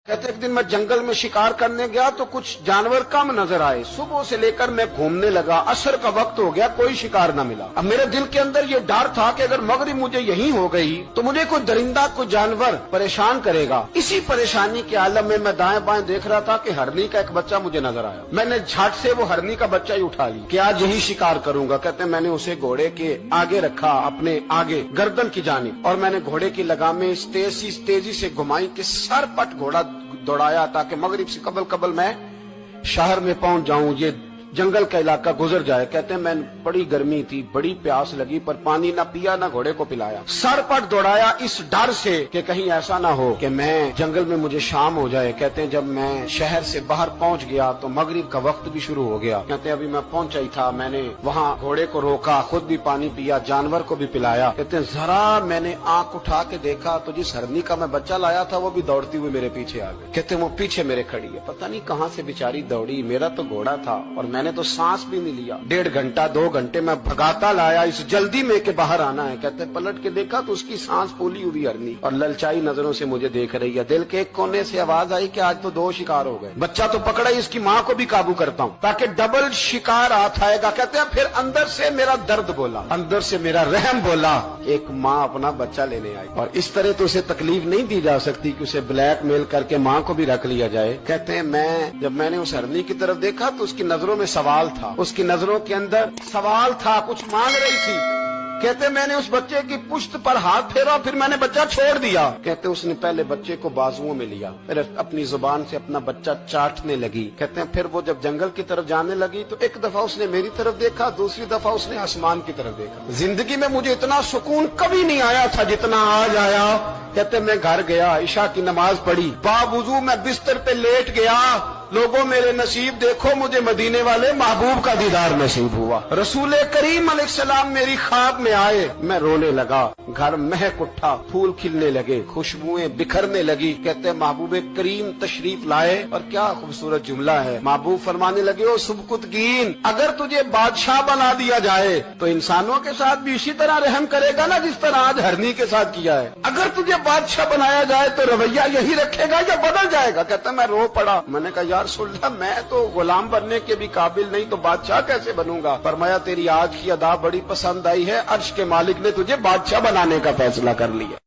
कहते एक दिन मैं जंगल में शिकार करने गया तो कुछ जानवर कम नजर आए। सुबह से लेकर मैं घूमने लगा, असर का वक्त हो गया, कोई शिकार न मिला। अब मेरे दिल के अंदर ये डर था कि अगर मगरिब मुझे यहीं हो गई तो मुझे कोई दरिंदा कोई जानवर परेशान करेगा। इसी परेशानी के आलम में मैं दाएं बाएं देख रहा था कि हरनी का एक बच्चा मुझे नजर आया। मैंने झट से वो हरनी का बच्चा ही उठा ली कि आज यही शिकार करूंगा। कहते मैंने उसे घोड़े के आगे रखा, अपने आगे गर्दन की जानिब, और मैंने घोड़े की लगामें इस तेजी से घुमाई कि सर पट घोड़ा दौड़ाया ताकि मगरिब से कबल मैं शहर में पहुंच जाऊं, ये जंगल का इलाका गुजर जाए। कहते हैं मैं बड़ी गर्मी थी, बड़ी प्यास लगी, पर पानी ना पिया ना घोड़े को पिलाया। सर पट दौड़ाया इस डर से कि कहीं ऐसा ना हो कि मैं जंगल में मुझे शाम हो जाए। कहते हैं जब मैं शहर से बाहर पहुंच गया तो मगरिब का वक्त भी शुरू हो गया। कहते हैं अभी मैं पहुंचा ही था, मैंने वहाँ घोड़े को रोका, खुद भी पानी पिया, जानवर को भी पिलाया। कहते हैं जरा मैंने आंख उठा के देखा तो जिस हरनी का मैं बच्चा लाया था वो भी दौड़ती हुई मेरे पीछे आ गई। कहते हैं वो पीछे मेरे खड़ी है, पता नहीं कहाँ से बेचारी दौड़ी। मेरा तो घोड़ा था और मैंने तो सांस भी नहीं लिया। 1.5 घंटा 2 घंटे मैं भगाता लाया इस जल्दी में के बाहर आना है। कहते पलट के देखा तो उसकी सांस फूली हुई हरनी और ललचाई नजरों से मुझे देख रही है। दिल के एक कोने से आवाज आई कि आज तो 2 शिकार हो गए। बच्चा तो पकड़ा ही, इसकी माँ को भी काबू करता हूँ ताकि डबल शिकार हाथ आएगा। कहते हैं फिर अंदर से मेरा दर्द बोला, अंदर से मेरा रहम बोला। एक माँ अपना बच्चा लेने आई और इस तरह तो उसे तकलीफ नहीं दी जा सकती कि उसे ब्लैकमेल करके माँ को भी रख लिया जाए। कहते हैं जब मैंने उस हरनी की तरफ देखा तो उसकी नजरों में सवाल था, उसकी नजरों के अंदर सवाल था, कुछ मांग रही थी। कहते मैंने उस बच्चे की पुश्त पर हाथ फेरा, फिर मैंने बच्चा छोड़ दिया। कहते उसने पहले बच्चे को बाजुओं में लिया, फिर अपनी जुबान से अपना बच्चा चाटने लगी। कहते हैं फिर वो जब जंगल की तरफ जाने लगी तो एक दफा उसने मेरी तरफ देखा, दूसरी दफा उसने आसमान की तरफ देखा। जिंदगी में मुझे इतना सुकून कभी नहीं आया था जितना आज आया। कहते मैं घर गया, इशा की नमाज पढ़ी, बावुजू मैं बिस्तर पे लेट गया। लोगों मेरे नसीब देखो, मुझे मदीने वाले महबूब का दीदार नसीब हुआ। रसूल करीम अलैहिस्सलाम मेरी ख्वाब में आए, मैं रोने लगा। घर महक उठा, फूल खिलने लगे, खुशबुएं बिखरने लगी। कहते हैं महबूब करीम तशरीफ लाए और क्या खूबसूरत जुमला है। महबूब फरमाने लगे ओ सुबकुतगीन, अगर तुझे बादशाह बना दिया जाए तो इंसानों के साथ भी इसी तरह रहम करेगा ना जिस तरह आज हरनी के साथ किया है। अगर तुझे बादशाह बनाया जाए तो रवैया यही रखेगा या बदल जाएगा। कहता मैं रो पड़ा। मैंने कहा यार सुल्ला, मैं तो गुलाम बनने के भी काबिल नहीं तो बादशाह कैसे बनूंगा। फरमाया तेरी आज की अदा बड़ी पसंद आई है, अर्श के मालिक ने तुझे बादशाह बनाने का फैसला कर लिया।